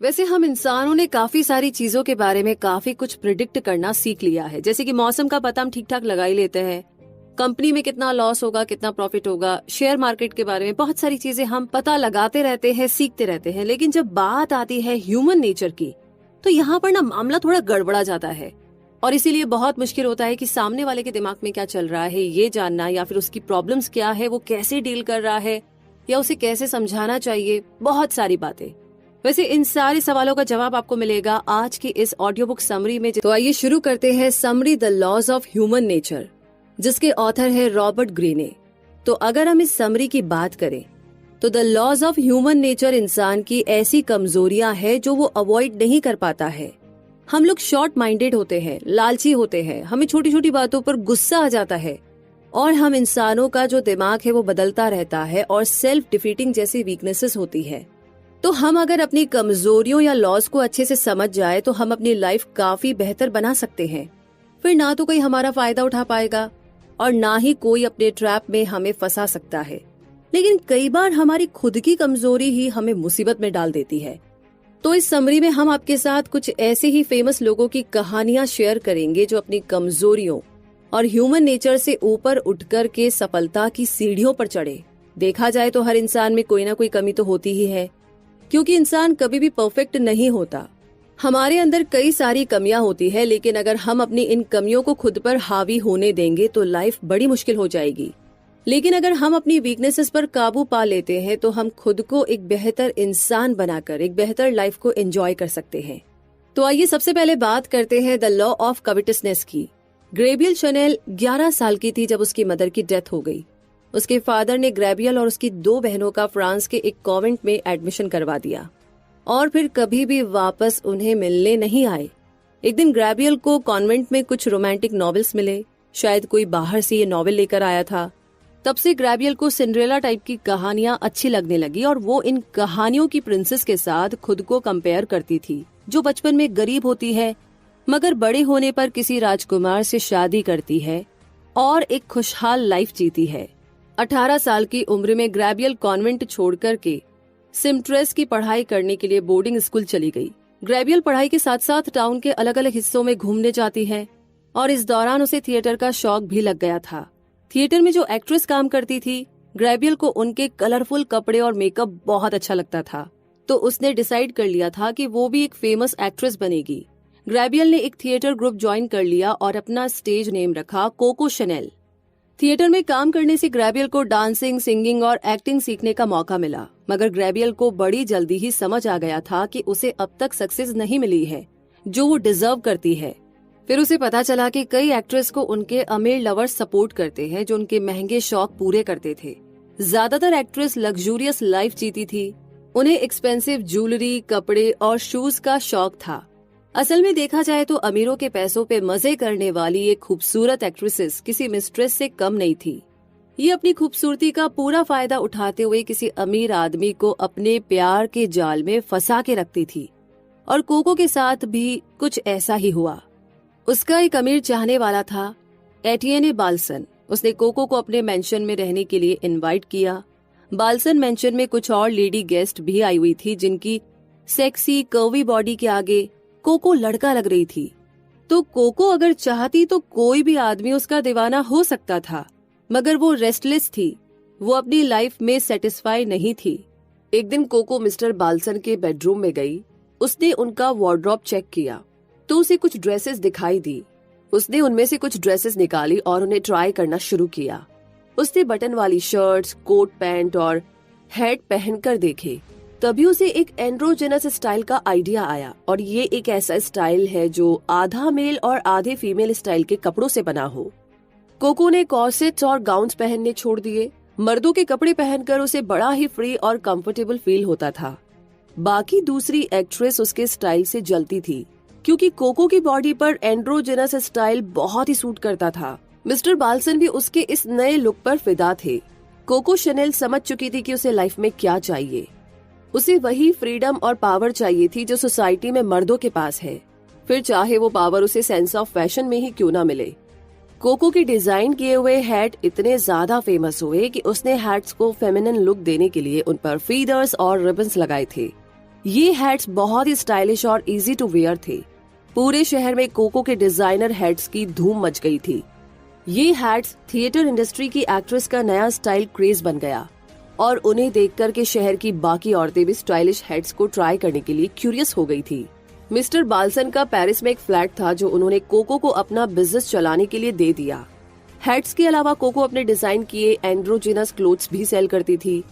वैसे हम इंसानों ने काफी सारी चीजों के बारे में काफी कुछ प्रिडिक्ट करना सीख लिया है। जैसे कि मौसम का पता हम ठीक ठाक लगा ही लेते हैं, कंपनी में कितना लॉस होगा, कितना प्रॉफिट होगा, शेयर मार्केट के बारे में बहुत सारी चीजें हम पता लगाते रहते हैं, सीखते रहते हैं। लेकिन जब बात आती है ह्यूमन नेचर की, तो यहाँ पर ना मामला थोड़ा गड़बड़ा जाता है और इसीलिए बहुत मुश्किल होता है कि सामने वाले के दिमाग में क्या चल रहा है ये जानना, या फिर उसकी प्रॉब्लम्स क्या है, वो कैसे डील कर रहा है, या उसे कैसे समझाना चाहिए, बहुत सारी बातें। वैसे इन सारे सवालों का जवाब आपको मिलेगा आज की इस ऑडियो बुक समरी में। तो आइए शुरू करते हैं summary the laws of human nature, जिसके ऑथर है रॉबर्ट ग्रीने। तो अगर हम इस समरी की बात करें तो the laws of human nature इंसान की ऐसी कमजोरियां हैं जो वो अवॉइड नहीं कर पाता है। हम लोग शॉर्ट माइंडेड होते हैं, लालची होते हैं, हमें छोटी छोटी बातों पर गुस्सा आ जाता है और हम इंसानों का जो दिमाग है वो बदलता रहता है और सेल्फ डिफीटिंग जैसी वीकनेसेस होती है। तो हम अगर अपनी कमजोरियों या लॉस को अच्छे से समझ जाए तो हम अपनी लाइफ काफी बेहतर बना सकते हैं। फिर ना तो कोई हमारा फायदा उठा पाएगा और ना ही कोई अपने ट्रैप में हमें फंसा सकता है। लेकिन कई बार हमारी खुद की कमजोरी ही हमें मुसीबत में डाल देती है। तो इस समरी में हम आपके साथ कुछ ऐसे ही फेमस लोगों की कहानियां शेयर करेंगे जो अपनी कमजोरियों और ह्यूमन नेचर से ऊपर उठकर के सफलता की सीढ़ियों पर चढ़े। देखा जाए तो हर इंसान में कोई ना कोई कमी तो होती ही है, क्योंकि इंसान कभी भी परफेक्ट नहीं होता। हमारे अंदर कई सारी कमियां होती है, लेकिन अगर हम अपनी इन कमियों को खुद पर हावी होने देंगे तो लाइफ बड़ी मुश्किल हो जाएगी। लेकिन अगर हम अपनी वीकनेसेस पर काबू पा लेते हैं तो हम खुद को एक बेहतर इंसान बनाकर एक बेहतर लाइफ को एंजॉय कर सकते हैं। तो आइए सबसे पहले बात करते हैं द लॉ ऑफ कविटसनेस की। ग्रेबियल शनेल 11 साल की थी जब उसकी मदर की डेथ हो गई। उसके फादर ने ग्रेबियल और उसकी 2 बहनों का फ्रांस के एक कॉन्वेंट में एडमिशन करवा दिया और फिर कभी भी वापस उन्हें मिलने नहीं आए। एक दिन ग्रेबियल को कॉन्वेंट में कुछ रोमांटिक नॉवेल्स मिले, शायद कोई बाहर से ये नॉवेल लेकर आया था। तब से ग्रेबियल को सिंड्रेला टाइप की कहानियां अच्छी लगने लगी और वो इन कहानियों की प्रिंसेस के साथ खुद को कंपेयर करती थी, जो बचपन में गरीब होती है मगर बड़े होने पर किसी राजकुमार से शादी करती है और एक खुशहाल लाइफ जीती है। 18 साल की उम्र में ग्रेबियल कॉन्वेंट छोड़कर के सिम्ट्रेस की पढ़ाई करने के लिए बोर्डिंग स्कूल चली गई। ग्रेबियल पढ़ाई के साथ साथ टाउन के अलग अलग हिस्सों में घूमने जाती है और इस दौरान उसे थिएटर का शौक भी लग गया था। थिएटर में जो एक्ट्रेस काम करती थी, ग्रेबियल को उनके कलरफुल कपड़े और मेकअप बहुत अच्छा लगता था, तो उसने डिसाइड कर लिया था कि वो भी एक फेमस एक्ट्रेस बनेगी। ग्रेबियल ने एक थिएटर ग्रुप ज्वाइन कर लिया और अपना स्टेज नेम रखा कोको शनेल। थिएटर में काम करने से ग्रेबियल को डांसिंग, सिंगिंग और एक्टिंग सीखने का मौका मिला, मगर ग्रेबियल को बड़ी जल्दी ही समझ आ गया था कि उसे अब तक सक्सेस नहीं मिली है जो वो डिजर्व करती है। फिर उसे पता चला कि कई एक्ट्रेस को उनके अमीर लवर्स सपोर्ट करते हैं जो उनके महंगे शौक पूरे करते थे। ज्यादातर एक्ट्रेस लग्जूरियस लाइफ जीती थी, उन्हें एक्सपेंसिव ज्वेलरी, कपड़े और शूज का शौक था। असल में देखा जाए तो अमीरों के पैसों पे मजे करने वाली ये खूबसूरत एक्ट्रेसेस किसी मिस्ट्रेस से कम नहीं थी। ये अपनी खूबसूरती का पूरा फायदा उठाते हुए किसी अमीर आदमी को अपने प्यार के जाल में फंसा के रखती थी और कोको के साथ भी कुछ ऐसा ही हुआ। उसका एक अमीर चाहने वाला था, एटियने बाल्सन। उसने कोको को अपने मेंशन में रहने के लिए इनवाइट किया। बाल्सन मेंशन में कुछ और लेडी गेस्ट भी आई हुई थी जिनकी सेक्सी कर्वी बॉडी के आगे कोको लड़का लग रही थी। तो कोको अगर चाहती तो कोई भी आदमी उसका दीवाना हो सकता था, मगर वो रेस्टलेस थी, वो अपनी लाइफ में सेटिस्फाई नहीं थी। एक दिन कोको मिस्टर बाल्सन के बेडरूम में गई। उसने उनका वार्डरोब चेक किया तो उसे कुछ ड्रेसेस दिखाई दी। उसने उनमें से कुछ ड्रेसेस निकाली और उन्हें ट्राई करना शुरू किया। उसने बटन वाली शर्ट्स, कोट पैंट और हैट पहनकर देखे। तभी उसे एक एंड्रोजेनस स्टाइल का आइडिया आया, और ये एक ऐसा स्टाइल है जो आधा मेल और आधे फीमेल स्टाइल के कपड़ों से बना हो। कोको ने कॉर्सेट्स और गाउन्स पहनने छोड़ दिए। मर्दों के कपड़े पहनकर उसे बड़ा ही फ्री और कंफर्टेबल फील होता था। बाकी दूसरी एक्ट्रेस उसके स्टाइल से जलती थी, क्योंकि कोको की बॉडी पर एंड्रोजेनस स्टाइल बहुत ही सूट करता था। मिस्टर बाल्सन भी उसके इस नए लुक पर फिदा थे। कोको शनेल समझ चुकी थी कि उसे लाइफ में क्या चाहिए। उसे वही फ्रीडम और पावर चाहिए थी जो सोसाइटी में मर्दों के पास है, फिर चाहे वो पावर उसे सेंस ऑफ फैशन में ही क्यों ना मिले। कोको की डिजाइन किए हुए हैट इतने ज्यादा फेमस हुए कि उसने हैट्स को फेमिनिन लुक देने के लिए उन पर फीदर्स और रिबन्स लगाए थे। ये हैट्स बहुत ही स्टाइलिश और इजी टू वेयर थे। पूरे शहर में कोको के डिजाइनर हैट्स की धूम मच गई थी। ये हैट्स थिएटर इंडस्ट्री की एक्ट्रेस का नया स्टाइल क्रेज बन गया और उन्हें देखकर के शहर की बाकी औरतें भी स्टाइलिश हैट्स को ट्राई करने के लिए क्यूरियस हो गई थी। मिस्टर बाल्सन का पेरिस में एक फ्लैट था जो उन्होंने कोको को अपना बिजनेस चलाने के लिए दे दिया। हैट्स के अलावा कोको अपने डिजाइन किए एंड्रोजिनस क्लोथ्स भी सेल करती थी।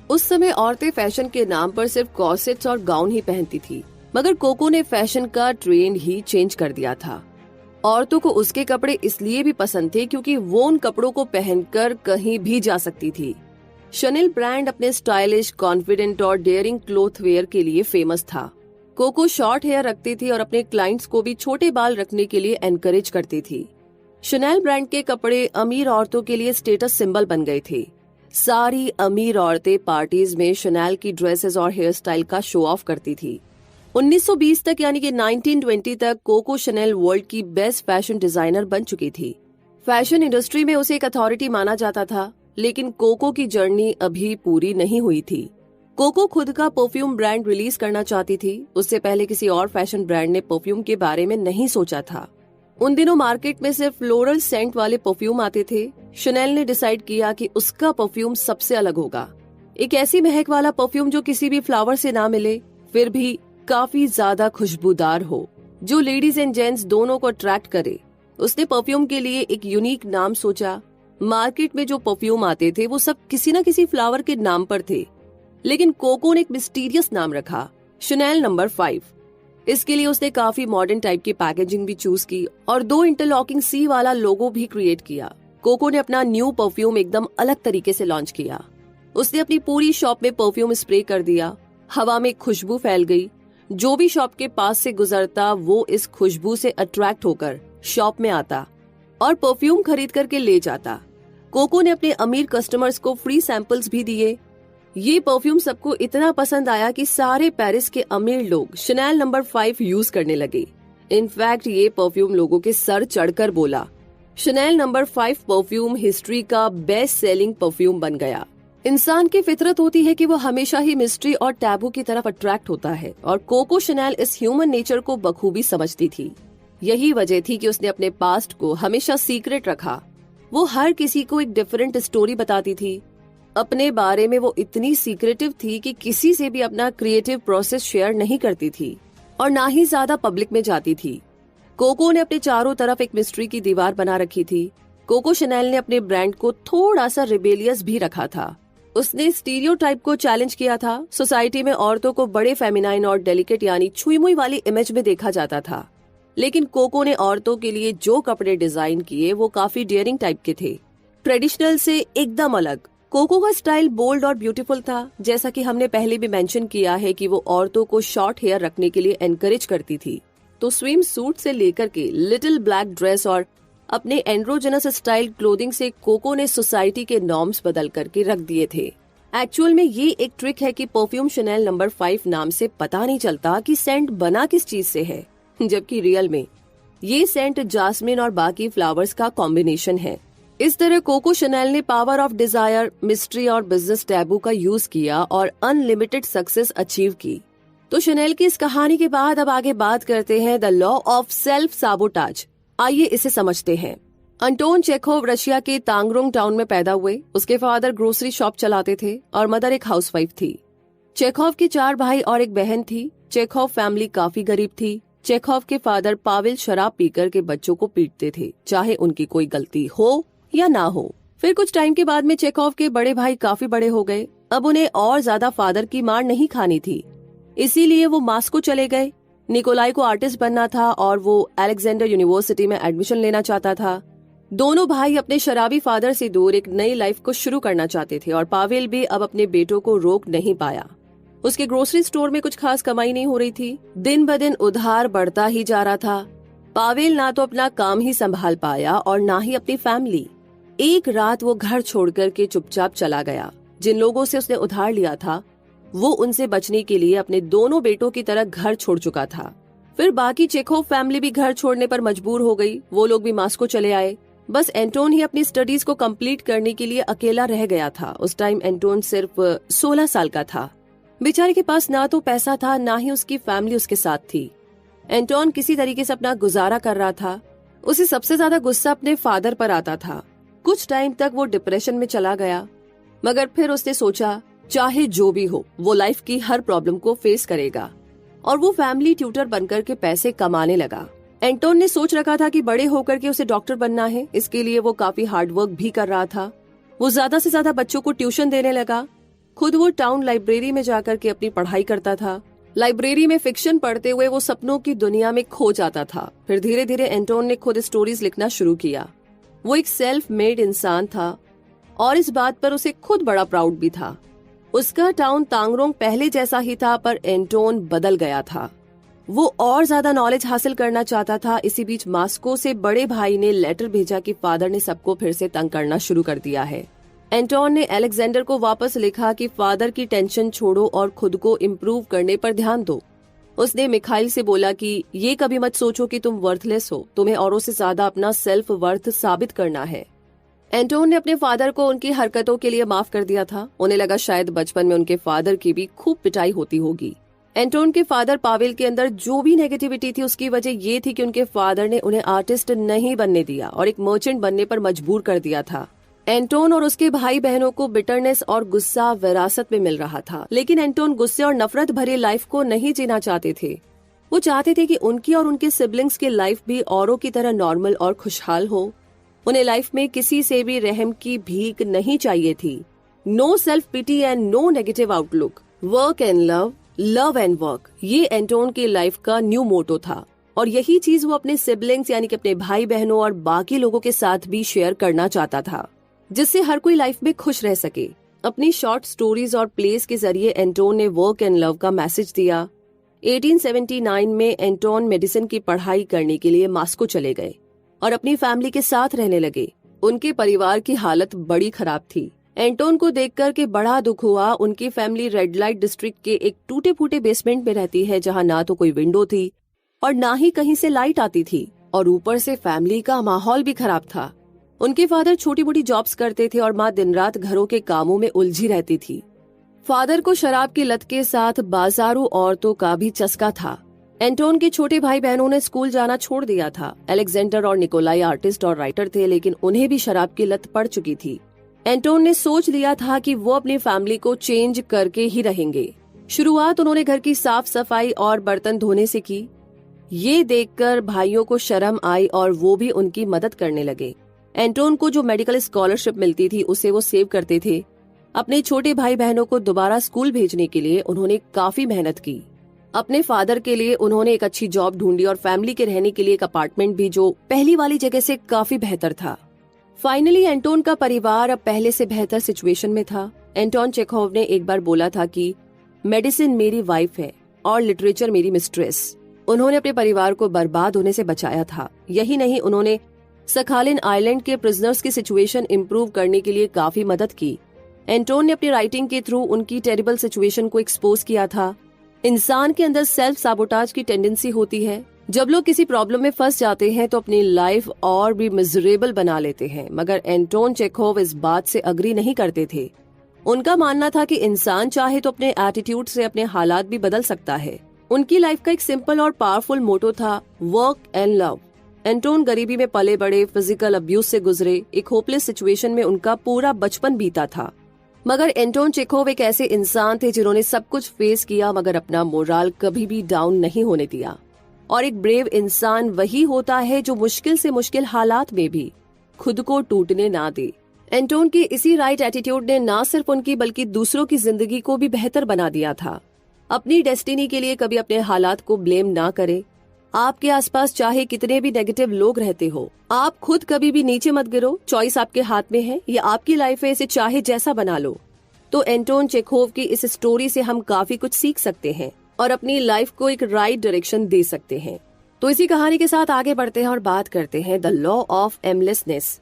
उस समय औरतें फैशन के नाम पर सिर्फ कॉर्सेट्स और गाउन ही पहनती थी, मगर कोको ने फैशन का ट्रेंड ही चेंज कर दिया था। औरतों को उसके कपड़े इसलिए भी पसंद थे क्योंकि वो उन कपड़ों को पहनकर कहीं भी जा सकती थी। शनेल ब्रांड अपने स्टाइलिश, कॉन्फिडेंट और डेयरिंग क्लोथ वेयर के लिए फेमस था। कोको शॉर्ट हेयर रखती थी और अपने क्लाइंट्स को भी छोटे बाल रखने के लिए एनकरेज करती थी। शनेल ब्रांड के कपड़े अमीर औरतों के लिए स्टेटस सिंबल बन गए थे। सारी अमीर औरतें पार्टीज में शनेल की ड्रेसेस और हेयर स्टाइल का शो ऑफ करती थी। 1920 तक यानी कि 1920 तक कोको शनेल वर्ल्ड की बेस्ट फैशन डिजाइनर बन चुकी थी। फैशन इंडस्ट्री में उसे एक अथॉरिटी माना जाता था, लेकिन कोको की जर्नी अभी पूरी नहीं हुई थी। कोको खुद का परफ्यूम ब्रांड रिलीज करना चाहती थी। उससे पहले किसी और फैशन ब्रांड ने परफ्यूम के बारे में नहीं सोचा था। उन दिनों मार्केट में सिर्फ फ्लोरल सेंट वाले परफ्यूम आते थे। शनेल ने डिसाइड किया कि उसका परफ्यूम सबसे अलग होगा। एक ऐसी महक वाला परफ्यूम जो किसी भी फ्लावर से ना मिले, फिर भी काफी ज्यादा खुशबूदार हो, जो लेडीज एंड जेंट्स दोनों को अट्रैक्ट करे। उसने परफ्यूम के लिए एक यूनिक नाम सोचा। मार्केट में जो परफ्यूम आते थे वो सब किसी न किसी फ्लावर के नाम पर थे, लेकिन कोको ने एक मिस्टीरियस नाम रखा, शनेल नंबर 5। इसके लिए उसने काफी मॉडर्न टाइप की पैकेजिंग भी चूज की और 2 इंटरलॉकिंग सी वाला लोगो भी क्रिएट किया। कोको ने अपना न्यू परफ्यूम एकदम अलग तरीके से लॉन्च किया। उसने अपनी पूरी शॉप में परफ्यूम स्प्रे कर दिया। हवा में खुशबू फैल गई। जो भी शॉप के पास से गुजरता वो इस खुशबू से अट्रैक्ट होकर शॉप में आता और परफ्यूम खरीद करके ले जाता। कोको ने अपने अमीर कस्टमर्स को फ्री सैंपल्स भी दिए। ये परफ्यूम सबको इतना पसंद आया कि सारे पेरिस के अमीर लोग शनेल नंबर 5 यूज करने लगे। इनफैक्ट ये परफ्यूम लोगों के सर चढ़कर बोला। शनेल नंबर 5 परफ्यूम हिस्ट्री का बेस्ट सेलिंग परफ्यूम बन गया। इंसान की फितरत होती है कि वो हमेशा ही मिस्ट्री और टैबू की तरफ अट्रैक्ट होता है और कोको शनेल इस ह्यूमन नेचर को बखूबी समझती थी। यही वजह थी कि उसने अपने पास्ट को हमेशा सीक्रेट रखा। वो हर किसी को एक डिफरेंट स्टोरी बताती थी। अपने बारे में वो इतनी सीक्रेटिव थी कि किसी से भी अपना क्रिएटिव प्रोसेस शेयर नहीं करती थी और ना ही ज्यादा पब्लिक में जाती थी। कोको ने अपने चारों तरफ एक मिस्ट्री की दीवार बना रखी थी। कोको शनेल ने अपने ब्रांड को थोड़ा सा रिबेलियस भी रखा था। उसने स्टीरियोटाइप को चैलेंज किया था। सोसाइटी में औरतों को बड़े फेमिनाइन और डेलिकेट यानी छुई मुई वाली इमेज में देखा जाता था, लेकिन कोको ने औरतों के लिए जो कपड़े डिजाइन किए वो काफी डेयरिंग टाइप के थे, ट्रेडिशनल से एकदम अलग। कोको का स्टाइल बोल्ड और ब्यूटीफुल था। जैसा कि हमने पहले भी मेंशन किया है कि वो औरतों को शॉर्ट हेयर रखने के लिए एनकरेज करती थी, तो स्विम सूट से लेकर के लिटिल ब्लैक ड्रेस और अपने एंड्रोजनस स्टाइल क्लोथिंग से कोको ने सोसाइटी के नॉर्म्स बदल करके रख दिए थे। एक्चुअल में ये एक ट्रिक है कि परफ्यूम शनेल नंबर 5 नाम से पता नहीं चलता कि सेंट बना किस चीज से है, जबकि रियल में ये सेंट जास्मिन और बाकी फ्लावर्स का कॉम्बिनेशन है। इस तरह कोको शनेल ने पावर ऑफ डिजायर, मिस्ट्री और बिजनेस टैबू का यूज किया और अनलिमिटेड सक्सेस अचीव की। तो शनेल की इस कहानी के बाद अब आगे बात करते हैं द लॉ ऑफ सेल्फ साबोटाज। आइए इसे समझते हैं। अंटोन चेखोव रशिया के तांगरोंग टाउन में पैदा हुए। उसके फादर ग्रोसरी शॉप चलाते थे और मदर एक हाउसवाइफ थी। चेखोव के 4 भाई और एक बहन थी। चेखोव फैमिली काफी गरीब थी। चेखोव के फादर पावेल शराब पीकर के बच्चों को पीटते थे, चाहे उनकी कोई गलती हो या ना हो। फिर कुछ टाइम के बाद में चेखोव के बड़े भाई काफी बड़े हो गए। अब उन्हें और ज्यादा फादर की मार नहीं खानी थी, इसीलिए वो मॉस्को चले गए। निकोलाई को आर्टिस्ट बनना था और वो अलेक्जेंडर यूनिवर्सिटी में एडमिशन लेना चाहता था। दोनों भाई अपने शराबी फादर से दूर एक नई लाइफ को शुरू करना चाहते थे और पावेल भी अब अपने बेटों को रोक नहीं पाया। उसके ग्रोसरी स्टोर में कुछ खास कमाई नहीं हो रही थी। दिन ब दिन उधार बढ़ता ही जा रहा था। पावेल ना तो अपना काम ही संभाल पाया और ना ही अपनी फैमिली। एक रात वो घर छोड़कर के चुपचाप चला गया। जिन लोगों से उसने उधार लिया था वो उनसे बचने के लिए अपने दोनों बेटों की तरह घर छोड़ चुका था। फिर बाकी चेखोव फैमिली भी घर छोड़ने पर मजबूर हो गई। वो लोग भी मॉस्को चले आए। बस एंटोन ही अपनी स्टडीज को कंप्लीट करने के लिए अकेला रह गया था। उस टाइम एंटोन सिर्फ 16 साल का था। बेचारे के पास ना तो पैसा था, ना ही उसकी फैमिली उसके साथ थी। एंटोन किसी तरीके से अपना गुजारा कर रहा था। उसे सबसे ज्यादा गुस्सा अपने फादर पर आता था। कुछ टाइम तक वो डिप्रेशन में चला गया, मगर फिर उसने सोचा चाहे जो भी हो वो लाइफ की हर प्रॉब्लम को फेस करेगा, और वो फैमिली ट्यूटर बनकर के पैसे कमाने लगा। एंटोन ने सोच रखा था कि बड़े होकर के उसे डॉक्टर बनना है। इसके लिए वो काफी हार्ड वर्क भी कर रहा था। वो ज्यादा से ज्यादा बच्चों को ट्यूशन देने लगा। खुद वो टाउन लाइब्रेरी में जाकर के अपनी पढ़ाई करता था। लाइब्रेरी में फिक्शन पढ़ते हुए वो सपनों की दुनिया में खो जाता था। फिर धीरे धीरे एंटोन ने खुद स्टोरीज लिखना शुरू किया। वो एक सेल्फ मेड इंसान था और इस बात पर उसे खुद बड़ा प्राउड भी था। उसका टाउन तांगरोंग पहले जैसा ही था, पर एंटोन बदल गया था। वो और ज्यादा नॉलेज हासिल करना चाहता था। इसी बीच मास्को से बड़े भाई ने लेटर भेजा कि फादर ने सबको फिर से तंग करना शुरू कर दिया है। एंटोन ने अलेक्जेंडर को वापस लिखा कि फादर की टेंशन छोड़ो और खुद को इम्प्रूव करने पर ध्यान दो। उसने मिखाइल से बोला कि ये कभी मत सोचो कि तुम वर्थलेस हो, तुम्हें औरों से ज्यादा अपना सेल्फ वर्थ साबित करना है। एंटोन ने अपने फादर को उनकी हरकतों के लिए माफ कर दिया था। उन्हें लगा शायद बचपन में उनके फादर की भी खूब पिटाई होती होगी। एंटोन के फादर पावेल के अंदर जो भी नेगेटिविटी थी, उसकी वजह ये थी कि उनके फादर ने उन्हें आर्टिस्ट नहीं बनने दिया और एक मर्चेंट बनने पर मजबूर कर दिया था। एंटोन और उसके भाई बहनों को बिटरनेस और गुस्सा विरासत में मिल रहा था, लेकिन एंटोन गुस्से और नफरत भरी लाइफ को नहीं जीना चाहते थे। वो चाहते थे कि उनकी और उनके सिबलिंग्स की लाइफ भी औरों की तरह नॉर्मल और खुशहाल हो। उन्हें लाइफ में किसी से भी रहम की भीख नहीं चाहिए थी। No self pity and no negative outlook, work and love, love and work, ये एंटोन की लाइफ का न्यू मोटो था। और यही चीज वो अपने सिबलिंग्स यानी कि अपने भाई बहनों और बाकी लोगों के साथ भी शेयर करना चाहता था, जिससे हर कोई लाइफ में खुश रह सके। अपनी शॉर्ट स्टोरीज और प्लेस के जरिए एंटोन ने वर्क एंड लव का मैसेज दिया। 1879 में एंटोन मेडिसिन की पढ़ाई करने के लिए मास्को चले गए और अपनी फैमिली के साथ रहने लगे। उनके परिवार की हालत बड़ी खराब थी। एंटोन को देखकर के बड़ा दुख हुआ। उनकी फैमिली रेड लाइट डिस्ट्रिक्ट के एक टूटे फूटे बेसमेंट में रहती है, जहां ना तो कोई विंडो थी और ना ही कहीं से लाइट आती थी, और ऊपर से फैमिली का माहौल भी खराब था। उनके फादर छोटी मोटी जॉब्स करते थे और माँ दिन रात घरों के कामों में उलझी रहती थी। फादर को शराब की लत के साथ बाजारू औरतों का भी चस्का था। एंटोन के छोटे भाई बहनों ने स्कूल जाना छोड़ दिया था। अलेक्जेंडर और निकोलाई आर्टिस्ट और राइटर थे, लेकिन उन्हें भी शराब की लत पड़ चुकी थी। एंटोन ने सोच लिया था कि वो अपनी फैमिली को चेंज करके ही रहेंगे। शुरुआत उन्होंने घर की साफ सफाई और बर्तन धोने से की। ये देखकर भाइयों को शर्म आई और वो भी उनकी मदद करने लगे। एंटोन को जो मेडिकल स्कॉलरशिप मिलती थी उसे वो सेव करते थे। अपने छोटे भाई बहनों को दोबारा स्कूल भेजने के लिए उन्होंने काफी मेहनत की। अपने फादर के लिए उन्होंने एक अच्छी जॉब ढूंढी और फैमिली के रहने के लिए एक अपार्टमेंट भी, जो पहली वाली जगह से काफी बेहतर था। फाइनली एंटोन का परिवार अब पहले से बेहतर सिचुएशन में था। एंटोन चेखोव ने एक बार बोला था कि मेडिसिन मेरी वाइफ है और लिटरेचर मेरी मिस्ट्रेस। उन्होंने अपने परिवार को बर्बाद होने से बचाया था। यही नहीं, उन्होंने सखालिन आइलैंड के प्रिजनर्स की सिचुएशन इम्प्रूव करने के लिए काफी मदद की। एंटोन ने अपनी राइटिंग के थ्रू उनकी टेरिबल सिचुएशन को एक्सपोज किया था। इंसान के अंदर सेल्फ साबोटाज की टेंडेंसी होती है। जब लोग किसी प्रॉब्लम में फंस जाते हैं तो अपनी लाइफ और भी मिजरेबल बना लेते हैं, मगर एंटोन चेखोव इस बात से अग्री नहीं करते थे। उनका मानना था कि इंसान चाहे तो अपने एटीट्यूड से अपने हालात भी बदल सकता है। उनकी लाइफ का एक सिंपल और पावरफुल मोटो था, वर्क एंड लव। एंटोन गरीबी में पले बड़े, फिजिकल अब्यूज से गुजरे। एक होपलेस सिचुएशन में उनका पूरा बचपन बीता था, मगर एंटोन चेखोव एक ऐसे इंसान थे जिन्होंने सब कुछ फेस किया, मगर अपना मोराल कभी भी डाउन नहीं होने दिया। और एक ब्रेव इंसान वही होता है जो मुश्किल से मुश्किल हालात में भी खुद को टूटने ना दे। एंटोन की इसी राइट एटीट्यूड ने ना सिर्फ उनकी बल्कि दूसरों की जिंदगी को भी बेहतर बना दिया था। अपनी डेस्टिनी के लिए कभी अपने हालात को ब्लेम ना करें। आपके आसपास चाहे कितने भी नेगेटिव लोग रहते हो, आप खुद कभी भी नीचे मत गिरो। चॉइस आपके हाथ में है, ये आपकी लाइफ है, इसे चाहे जैसा बना लो। तो एंटोन चेखोव की इस स्टोरी से हम काफी कुछ सीख सकते हैं और अपनी लाइफ को एक राइट डायरेक्शन दे सकते हैं। तो इसी कहानी के साथ आगे बढ़ते हैं और बात करते हैं द लॉ ऑफ एमलेसनेस।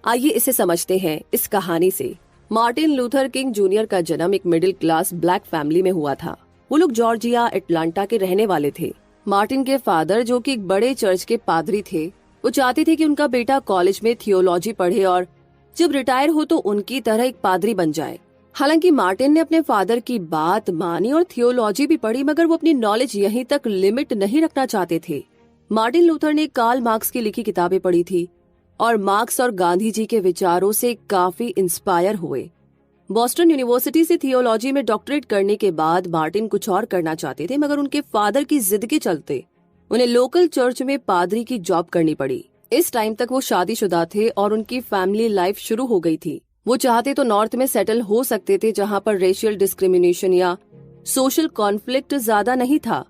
आइए इसे समझते हैं इस कहानी से। मार्टिन लूथर किंग जूनियर का जन्म एक मिडिल क्लास ब्लैक फैमिली में हुआ था। वो लोग जॉर्जिया एटलांटा के रहने वाले थे। मार्टिन के फादर, जो कि एक बड़े चर्च के पादरी थे, वो चाहते थे कि उनका बेटा कॉलेज में थियोलॉजी पढ़े और जब रिटायर हो तो उनकी तरह एक पादरी बन जाए। हालांकि मार्टिन ने अपने फादर की बात मानी और थियोलॉजी भी पढ़ी, मगर वो अपनी नॉलेज यहीं तक लिमिट नहीं रखना चाहते थे। मार्टिन लूथर ने कार्ल मार्क्स की लिखी किताबें पढ़ी थी और मार्क्स और गांधी जी के विचारों से काफी इंस्पायर हुए। बॉस्टन यूनिवर्सिटी से थियोलॉजी में डॉक्टरेट करने के बाद मार्टिन कुछ और करना चाहते थे, मगर उनके फादर की जिद के चलते उन्हें लोकल चर्च में पादरी की जॉब करनी पड़ी। इस टाइम तक वो शादीशुदा थे और उनकी फैमिली लाइफ शुरू हो गई थी। वो चाहते तो नॉर्थ में सेटल हो सकते थे, जहां पर रेशियल डिस्क्रिमिनेशन या सोशल कॉन्फ्लिक्ट ज्यादा नहीं था,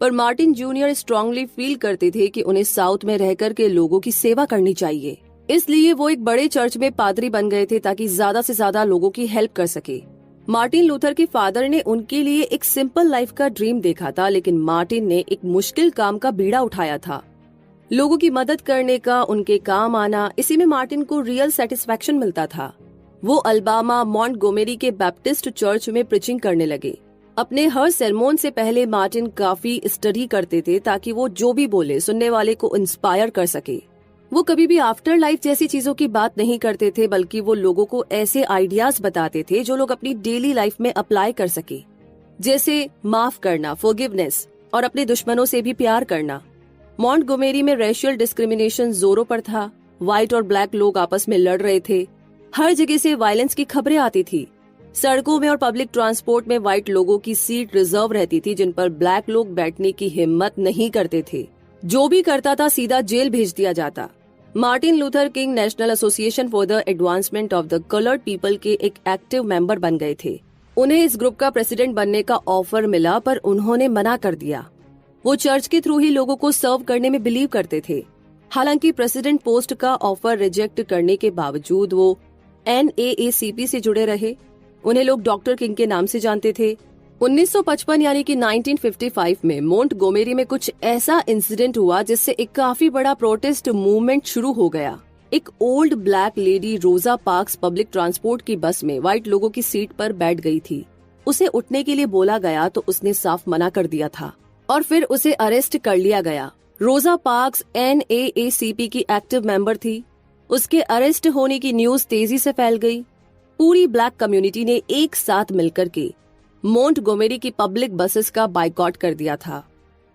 पर मार्टिन जूनियर स्ट्रांगली फील करते थे कि उन्हें साउथ में रहकर के लोगों की सेवा करनी चाहिए। इसलिए वो एक बड़े चर्च में पादरी बन गए थे ताकि ज्यादा से ज्यादा लोगों की हेल्प कर सके। मार्टिन लूथर के फादर ने उनके लिए एक सिंपल लाइफ का ड्रीम देखा था, लेकिन मार्टिन ने एक मुश्किल काम का बीड़ा उठाया था। लोगों की मदद करने का, उनके काम आना, इसी में मार्टिन को रियल सेटिस्फैक्शन मिलता था। वो अल्बामा मॉन्टगोमेरी के बैप्टिस्ट चर्च में प्रीचिंग करने लगे। अपने हर सेरेमोन से पहले मार्टिन काफी स्टडी करते थे ताकि वो जो भी बोले सुनने वाले को इंस्पायर कर सके। वो कभी भी आफ्टर लाइफ जैसी चीजों की बात नहीं करते थे, बल्कि वो लोगों को ऐसे आइडियाज बताते थे जो लोग अपनी डेली लाइफ में अप्लाई कर सके, जैसे माफ करना, फॉरगिवनेस, और अपने दुश्मनों से भी प्यार करना। मॉन्टगोमेरी में रेशियल डिस्क्रिमिनेशन जोरों पर था। व्हाइट और ब्लैक लोग आपस में लड़ रहे थे। हर जगह से वायलेंस की खबरें आती थी। सड़कों में और पब्लिक ट्रांसपोर्ट में व्हाइट लोगों की सीट रिजर्व रहती थी, जिन पर ब्लैक लोग बैठने की हिम्मत नहीं करते थे। जो भी करता था सीधा जेल भेज दिया जाता। Martin Luther king national association for the advancement of the coloured people के एक एक्टिव मेंबर बन गए थे। उन्हें इस ग्रुप का प्रेसिडेंट बनने का ऑफर मिला, पर उन्होंने मना कर दिया। वो चर्च के थ्रू ही लोगों को सर्व करने में बिलीव करते थे। हालांकि प्रेसिडेंट पोस्ट का ऑफर रिजेक्ट करने के बावजूद वो NAACP से जुड़े रहे। उन्हें लोग डॉक्टर किंग के नाम से जानते थे। 1955 यानी कि 1955 में मोंटगोमेरी में कुछ ऐसा इंसिडेंट हुआ जिससे एक काफी बड़ा प्रोटेस्ट मूवमेंट शुरू हो गया। एक ओल्ड ब्लैक लेडी रोजा पार्क्स पब्लिक ट्रांसपोर्ट की बस में व्हाइट लोगों की सीट पर बैठ गई थी। उसे उठने के लिए बोला गया तो उसने साफ मना कर दिया था और फिर उसे अरेस्ट कर लिया गया। रोजा पार्क्स NAACP की एक्टिव मेंबर थी। उसके अरेस्ट होने की न्यूज तेजी से फैल गई। पूरी ब्लैक कम्युनिटी ने एक साथ मिलकर के मोंटगोमेरी की पब्लिक बसेस का बाइकॉट कर दिया था।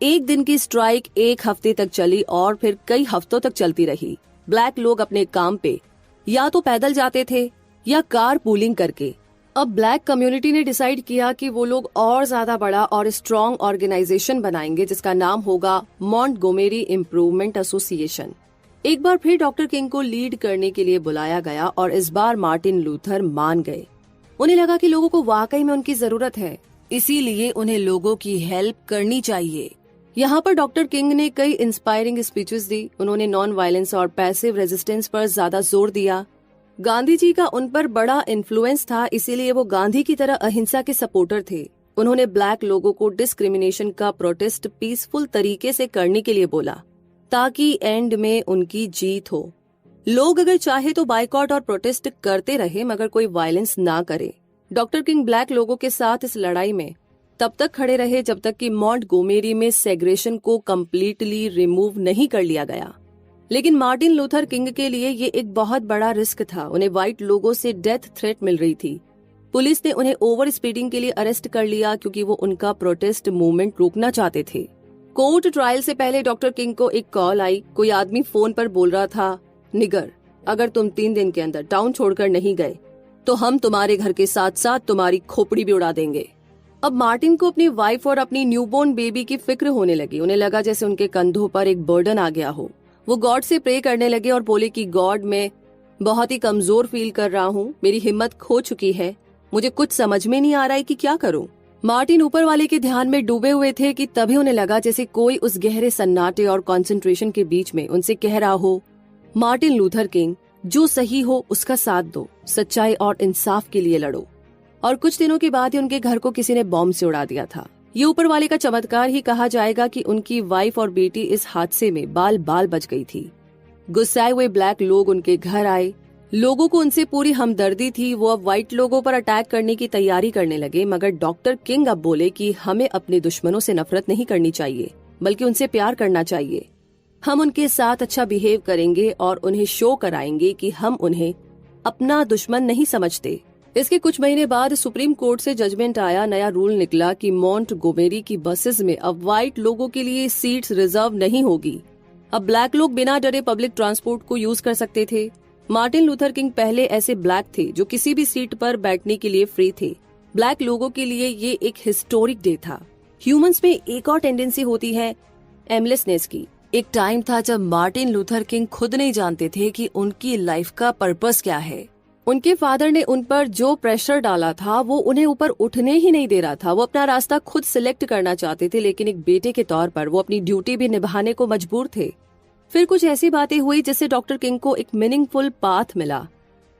एक दिन की स्ट्राइक एक हफ्ते तक चली और फिर कई हफ्तों तक चलती रही। ब्लैक लोग अपने काम पे या तो पैदल जाते थे या कार पूलिंग करके। अब ब्लैक कम्युनिटी ने डिसाइड किया कि वो लोग और ज्यादा बड़ा और स्ट्रॉन्ग ऑर्गेनाइजेशन बनाएंगे, जिसका नाम होगा मोंटगोमेरी इम्प्रूवमेंट एसोसिएशन। एक बार फिर डॉक्टर किंग को लीड करने के लिए बुलाया गया और इस बार मार्टिन लूथर मान गए। उन्हें लगा कि लोगों को वाकई में उनकी जरूरत है, इसीलिए उन्हें लोगों की हेल्प करनी चाहिए। यहाँ पर डॉक्टर किंग ने कई इंस्पायरिंग स्पीचेस दी। उन्होंने नॉन वायलेंस और पैसिव रेजिस्टेंस पर ज्यादा जोर दिया। गांधी जी का उन पर बड़ा इन्फ्लुएंस था, इसीलिए वो गांधी की तरह अहिंसा के सपोर्टर थे। उन्होंने ब्लैक लोगों को डिस्क्रिमिनेशन का प्रोटेस्ट पीसफुल तरीके से करने के लिए बोला, ताकि एंड में उनकी जीत हो। लोग अगर चाहे तो बाइकॉट और प्रोटेस्ट करते रहे, मगर कोई वायलेंस ना करे। डॉक्टर किंग ब्लैक लोगों के साथ इस लड़ाई में तब तक खड़े रहे जब तक कि मॉन्टगोमेरी में सेग्रेशन को कम्प्लीटली रिमूव नहीं कर लिया गया। लेकिन मार्टिन लूथर किंग के लिए ये एक बहुत बड़ा रिस्क था। उन्हें व्हाइट लोगों से डेथ थ्रेट मिल रही थी। पुलिस ने उन्हें ओवर स्पीडिंग के लिए अरेस्ट कर लिया क्योंकि वो उनका प्रोटेस्ट मूवमेंट रोकना चाहते थे। कोर्ट ट्रायल से पहले डॉक्टर किंग को एक कॉल आई। कोई आदमी फोन पर बोल रहा था, निगर, अगर तुम 3 दिन के अंदर टाउन छोड़कर नहीं गए तो हम तुम्हारे घर के साथ साथ तुम्हारी खोपड़ी भी उड़ा देंगे। अब मार्टिन को अपनी वाइफ और अपनी न्यूबॉर्न बेबी की फिक्र होने लगी। उन्हें लगा जैसे उनके कंधों पर एक बर्डन आ गया हो। वो गॉड से प्रे करने लगे और बोले कि गॉड, मैं बहुत ही कमजोर फील कर रहा हूँ, मेरी हिम्मत खो चुकी है, मुझे कुछ समझ में नहीं आ रहा है कि क्या करूँ। मार्टिन ऊपर वाले के ध्यान में डूबे हुए थे कि तभी उन्हें लगा जैसे कोई उस गहरे सन्नाटे और कंसंट्रेशन के बीच में उनसे कह रहा हो, मार्टिन लूथर किंग, जो सही हो उसका साथ दो, सच्चाई और इंसाफ के लिए लड़ो। और कुछ दिनों के बाद ही उनके घर को किसी ने बॉम्ब से उड़ा दिया था। ये ऊपर वाले का चमत्कार ही कहा जाएगा कि उनकी वाइफ और बेटी इस हादसे में बाल बाल बच गई थी। गुस्साए हुए ब्लैक लोग उनके घर आए। लोगों को उनसे पूरी हमदर्दी थी। वो अब व्हाइट लोगों पर अटैक करने की तैयारी करने लगे, मगर डॉक्टर किंग अब बोले कि हमें अपने दुश्मनों से नफरत नहीं करनी चाहिए, बल्कि उनसे प्यार करना चाहिए। हम उनके साथ अच्छा बिहेव करेंगे और उन्हें शो कराएंगे कि हम उन्हें अपना दुश्मन नहीं समझते। इसके कुछ महीने बाद सुप्रीम कोर्ट से जजमेंट आया, नया रूल निकला कि मोंटगोमेरी की बसेस में अब व्हाइट लोगों के लिए सीट्स रिजर्व नहीं होगी। अब ब्लैक लोग बिना डरे पब्लिक ट्रांसपोर्ट को यूज कर सकते थे। मार्टिन लूथर किंग पहले ऐसे ब्लैक थे जो किसी भी सीट पर बैठने के लिए फ्री थे। ब्लैक लोगों के लिए ये एक हिस्टोरिक डे था। ह्यूमंस में एक और टेंडेंसी होती है एमलेसनेस की। एक टाइम था जब मार्टिन लूथर किंग खुद नहीं जानते थे कि उनकी लाइफ का पर्पस क्या है। उनके फादर ने उन पर जो प्रेशर डाला था वो उन्हें ऊपर उठने ही नहीं दे रहा था। वो अपना रास्ता खुद सिलेक्ट करना चाहते थे, लेकिन एक बेटे के तौर पर वो अपनी ड्यूटी भी निभाने को मजबूर थे। फिर कुछ ऐसी बातें हुई जिससे डॉक्टर किंग को एक मीनिंगफुल पाथ मिला।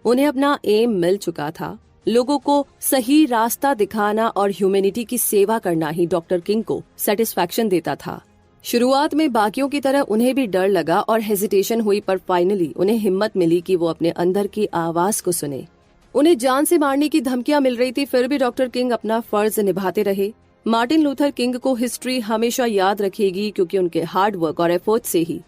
उन्हें अपना एम मिल चुका था। लोगों को सही रास्ता दिखाना और ह्यूमैनिटी की सेवा करना ही डॉक्टर किंग को सेटिस्फैक्शन देता था। शुरुआत में बाकियों की तरह उन्हें भी डर लगा और हेजिटेशन हुई, पर फाइनली उन्हें हिम्मत मिली कि वो अपने अंदर की आवाज को सुने। उन्हें जान से मारने की धमकियां मिल रही थी, फिर भी डॉक्टर किंग अपना फर्ज निभाते रहे। मार्टिन लूथर किंग को हिस्ट्री हमेशा याद रखेगी, क्योंकि उनके हार्ड वर्क और एफर्ट से ही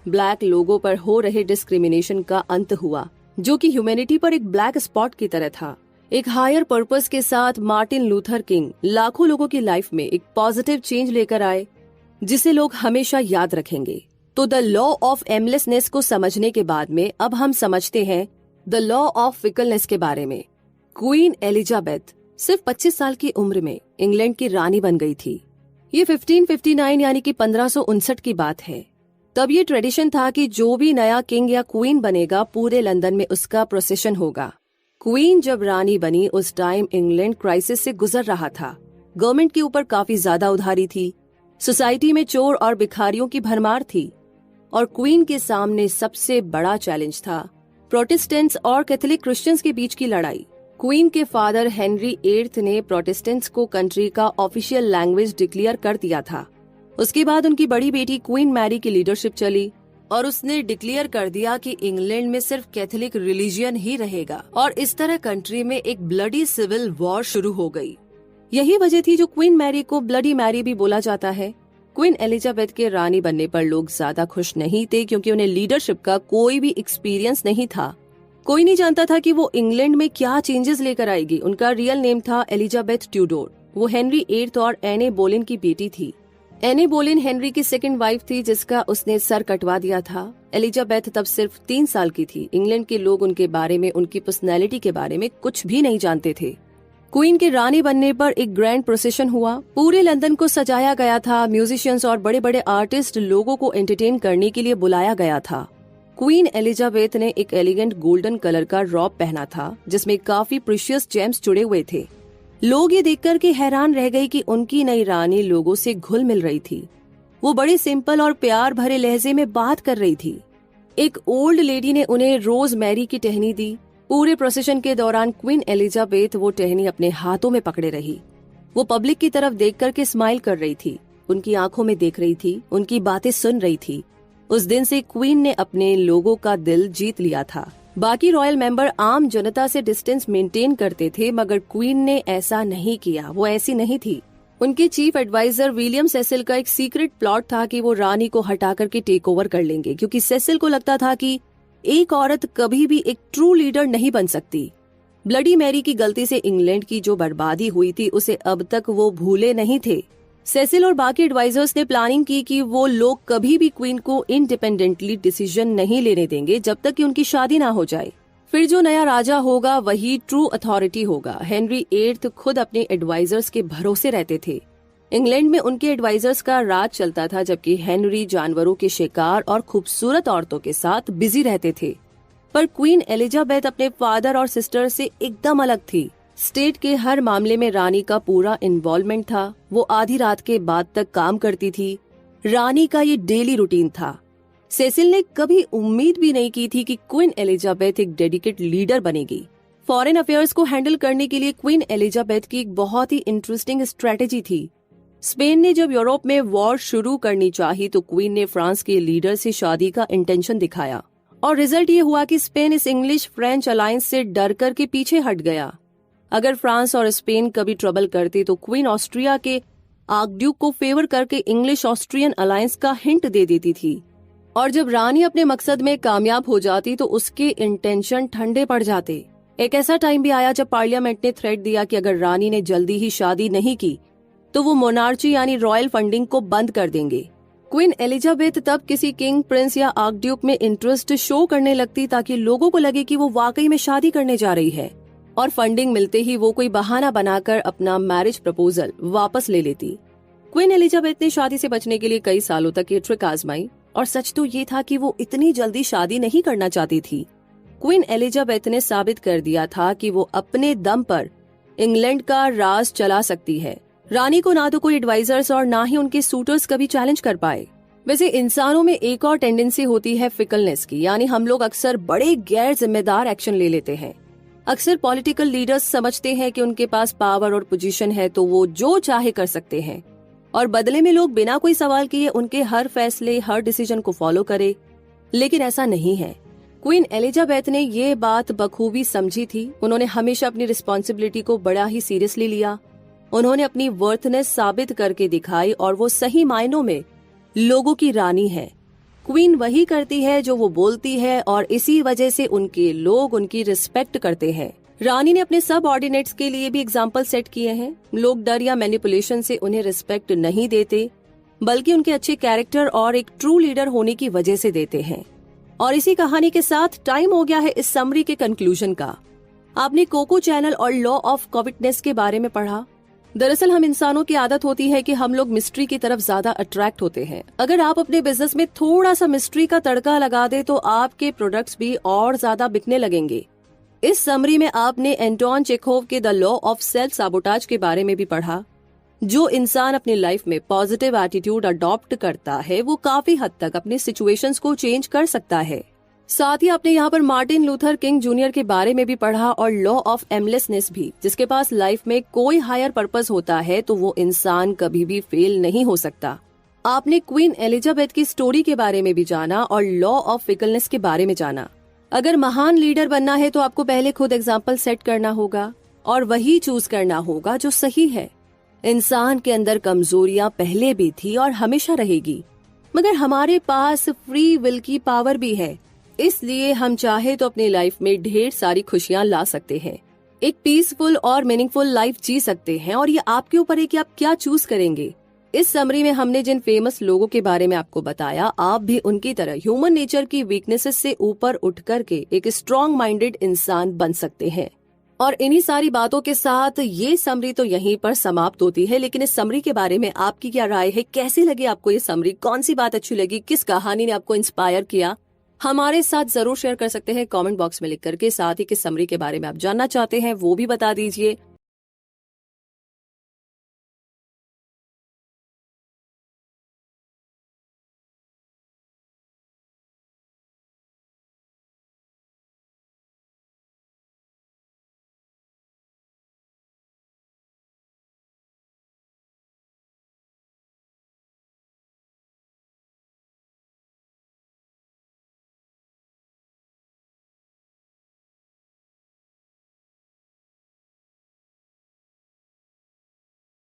ब्लैक लोगों पर हो रहे डिस्क्रिमिनेशन का अंत हुआ, जो कि ह्यूमैनिटी पर एक ब्लैक स्पॉट की तरह था। एक हायर पर्पस के साथ मार्टिन लूथर किंग लाखों लोगों की लाइफ में एक पॉजिटिव चेंज लेकर आए, जिसे लोग हमेशा याद रखेंगे। तो द लॉ ऑफ एमलेसनेस को समझने के बाद में अब हम समझते हैं द लॉ ऑफ फिकलनेस के बारे में। क्वीन एलिजाबेथ सिर्फ 25 साल की उम्र में इंग्लैंड की रानी बन गई थी। ये 1559 यानी कि 1559 की बात है। तब ये ट्रेडिशन था कि जो भी नया किंग या क्वीन बनेगा, पूरे लंदन में उसका प्रोसेशन होगा। क्वीन जब रानी बनी उस टाइम इंग्लैंड क्राइसिस से गुजर रहा था। गवर्नमेंट के ऊपर काफी ज्यादा उधारी थी, सोसाइटी में चोर और भिखारियों की भरमार थी, और क्वीन के सामने सबसे बड़ा चैलेंज था प्रोटेस्टेंट्स और कैथोलिक क्रिश्चियंस के बीच की लड़ाई। क्वीन के फादर हेनरी 8 ने प्रोटेस्टेंट्स को कंट्री का ऑफिशियल लैंग्वेज डिक्लेयर कर दिया था। उसके बाद उनकी बड़ी बेटी क्वीन मैरी की लीडरशिप चली और उसने डिक्लेयर कर दिया कि इंग्लैंड में सिर्फ कैथोलिक रिलीजियन ही रहेगा, और इस तरह कंट्री में एक ब्लडी सिविल वॉर शुरू हो गई। यही वजह थी जो क्वीन मैरी को ब्लडी मैरी भी बोला जाता है। क्वीन एलिजाबेथ के रानी बनने पर लोग ज्यादा खुश नहीं थे, क्योंकि उन्हें लीडरशिप का कोई भी एक्सपीरियंस नहीं था। कोई नहीं जानता था कि वो इंग्लैंड में क्या चेंजेस लेकर आएगी। उनका रियल नेम था एलिजाबेथ ट्यूडोर। वो हेनरी 8 और एने बोलिन की बेटी थी। एने बोलिन हेनरी की सेकंड वाइफ थी, जिसका उसने सर कटवा दिया था। एलिजाबेथ तब सिर्फ 3 साल की थी। इंग्लैंड के लोग उनके बारे में, उनकी पर्सनैलिटी के बारे में कुछ भी नहीं जानते थे। क्वीन के रानी बनने पर एक ग्रैंड प्रोसेशन हुआ। पूरे लंदन को सजाया गया था। म्यूजिशियंस और बड़े बड़े आर्टिस्ट लोगों को एंटरटेन करने के लिए बुलाया गया था। क्वीन एलिजाबेथ ने एक एलिगेंट गोल्डन कलर का रॉब पहना था, जिसमें काफी प्रीशियस जेम्स जुड़े हुए थे। लोग ये देखकर के हैरान रह गए कि उनकी नई रानी लोगों से घुल मिल रही थी। वो बड़े सिंपल और प्यार भरे लहजे में बात कर रही थी। एक ओल्ड लेडी ने उन्हें रोज मैरी की टहनी दी। पूरे प्रोसेशन के दौरान क्वीन एलिजाबेथ वो टहनी अपने हाथों में पकड़े रही। वो पब्लिक की तरफ देख करके स्माइल कर रही थी, उनकी आंखों में देख रही थी, उनकी बातें सुन रही थी। उस दिन से क्वीन ने अपने लोगों का दिल जीत लिया था। बाकी रॉयल मेंबर आम जनता से डिस्टेंस मेंटेन करते थे, मगर क्वीन ने ऐसा नहीं किया। वो ऐसी नहीं थी। उनके चीफ एडवाइजर विलियम सेसिल का एक सीक्रेट प्लॉट था कि वो रानी को हटा करके टेक ओवर कर लेंगे, क्योंकि सेसिल को लगता था कि एक औरत कभी भी एक ट्रू लीडर नहीं बन सकती। ब्लडी मैरी की गलती से इंग्लैंड की जो बर्बादी हुई थी, उसे अब तक वो भूले नहीं थे। सेसिल और बाकी एडवाइजर्स ने प्लानिंग की कि वो लोग कभी भी क्वीन को इंडिपेंडेंटली डिसीजन नहीं लेने देंगे जब तक कि उनकी शादी ना हो जाए। फिर जो नया राजा होगा वही ट्रू अथॉरिटी होगा। हेनरी 8 खुद अपने एडवाइजर्स के भरोसे रहते थे। इंग्लैंड में उनके एडवाइजर्स का राज चलता था, जबकि हेनरी जानवरों के शिकार और खूबसूरत औरतों के साथ बिजी रहते थे। पर क्वीन एलिजाबेथ अपने फादर और सिस्टर से एकदम अलग थी। स्टेट के हर मामले में रानी का पूरा इन्वॉल्वमेंट था। वो आधी रात के बाद तक काम करती थी। रानी का ये डेली रूटीन था। सेसिल ने कभी उम्मीद भी नहीं की थी कि क्वीन एलिजाबेथ एक डेडिकेट लीडर बनेगी। फॉरेन अफेयर्स को हैंडल करने के लिए क्वीन एलिजाबेथ की एक बहुत ही इंटरेस्टिंग स्ट्रेटेजी थी। स्पेन ने जब यूरोप में वॉर शुरू करनी चाही तो क्वीन ने फ्रांस के लीडर से शादी का इंटेंशन दिखाया, और रिजल्ट ये हुआ कि स्पेन इस इंग्लिश फ्रेंच अलायंस से डर कर के पीछे हट गया। अगर फ्रांस और स्पेन कभी ट्रबल करते तो क्वीन ऑस्ट्रिया के आर्कड्यूक को फेवर करके इंग्लिश ऑस्ट्रियन अलायंस का हिंट दे देती थी, और जब रानी अपने मकसद में कामयाब हो जाती तो उसके इंटेंशन ठंडे पड़ जाते। एक ऐसा टाइम भी आया जब पार्लियामेंट ने थ्रेट दिया कि अगर रानी ने जल्दी ही शादी नहीं की तो वो मोनार्ची यानी रॉयल फंडिंग को बंद कर देंगे। क्वीन एलिजाबेथ तब किसी किंग, प्रिंस या आर्कड्यूक में इंटरेस्ट शो करने लगती ताकि लोगों को लगे कि वो वाकई में शादी करने जा रही है, और फंडिंग मिलते ही वो कोई बहाना बनाकर अपना मैरिज प्रपोजल वापस ले लेती। क्वीन एलिजाबेथ ने शादी से बचने के लिए कई सालों तक ये ट्रिक आजमाई, और सच तो ये था कि वो इतनी जल्दी शादी नहीं करना चाहती थी। क्वीन एलिजाबेथ ने साबित कर दिया था कि वो अपने दम पर इंग्लैंड का राज चला सकती है। रानी को ना तो कोई एडवाइजर्स और ना ही उनके सूटर्स कभी चैलेंज कर पाए। वैसे इंसानों में एक और टेंडेंसी होती है फिकलनेस की, यानी हम लोग अक्सर बड़े गैर जिम्मेदार एक्शन ले लेते हैं। अक्सर पॉलिटिकल लीडर्स समझते हैं कि उनके पास पावर और पोजीशन है तो वो जो चाहे कर सकते हैं, और बदले में लोग बिना कोई सवाल किए उनके हर फैसले, हर डिसीजन को फॉलो करे। लेकिन ऐसा नहीं है। क्वीन एलिजाबेथ ने ये बात बखूबी समझी थी। उन्होंने हमेशा अपनी रिस्पॉन्सिबिलिटी को बड़ा ही सीरियसली लिया। उन्होंने अपनी वर्थनेस साबित करके दिखाई, और वो सही मायनों में लोगों की रानी है। क्वीन वही करती है जो वो बोलती है, और इसी वजह से उनके लोग उनकी रिस्पेक्ट करते हैं। रानी ने अपने सब ऑर्डिनेट्स के लिए भी एग्जाम्पल सेट किए हैं। लोग डर या मैनिपुलेशन से उन्हें रिस्पेक्ट नहीं देते, बल्कि उनके अच्छे कैरेक्टर और एक ट्रू लीडर होने की वजह से देते हैं। और इसी कहानी के साथ टाइम हो गया है इस समरी के कंक्लूजन का। आपने कोको चैनल और लॉ ऑफ कॉविटनेस के बारे में पढ़ा। दरअसल हम इंसानों की आदत होती है कि हम लोग मिस्ट्री की तरफ ज्यादा अट्रैक्ट होते हैं। अगर आप अपने बिजनेस में थोड़ा सा मिस्ट्री का तड़का लगा दे तो आपके प्रोडक्ट्स भी और ज्यादा बिकने लगेंगे। इस समरी में आपने एंटोन चेखोव के द लॉ ऑफ सेल्फ साबोटाज के बारे में भी पढ़ा। जो इंसान अपनी लाइफ में पॉजिटिव एटीट्यूड अडॉप्ट करता है वो काफी हद तक अपने सिचुएशंस को चेंज कर सकता है। साथ ही आपने यहाँ पर मार्टिन लूथर किंग जूनियर के बारे में भी पढ़ा, और लॉ ऑफ एमलेसनेस भी। जिसके पास लाइफ में कोई हायर पर्पस होता है तो वो इंसान कभी भी फेल नहीं हो सकता। आपने क्वीन एलिजाबेथ की स्टोरी के बारे में भी जाना और लॉ ऑफ फिकलनेस के बारे में जाना। अगर महान लीडर बनना है तो आपको पहले खुद एग्जाम्पल सेट करना होगा और वही चूज करना होगा जो सही है। इंसान के अंदर कमजोरियां पहले भी थी और हमेशा रहेगी, मगर हमारे पास फ्री विल की पावर भी है। इसलिए हम चाहे तो अपनी लाइफ में ढेर सारी खुशियां ला सकते हैं, एक पीसफुल और मीनिंगफुल लाइफ जी सकते हैं, और ये आपके ऊपर है कि आप क्या चूज करेंगे। इस समरी में हमने जिन फेमस लोगों के बारे में आपको बताया, आप भी उनकी तरह ह्यूमन नेचर की वीकनेसेस से ऊपर उठ करके एक स्ट्रॉन्ग माइंडेड इंसान बन सकते हैं। और इन्हीं सारी बातों के साथ ये समरी तो यहीं पर समाप्त होती है। लेकिन इस समरी के बारे में आपकी क्या राय है? कैसी लगी आपको ये समरी? कौन सी बात अच्छी लगी? किस कहानी ने आपको इंस्पायर किया? हमारे साथ जरूर शेयर कर सकते हैं कमेंट बॉक्स में लिख करके। साथ ही किस समरी के बारे में आप जानना चाहते हैं वो भी बता दीजिए।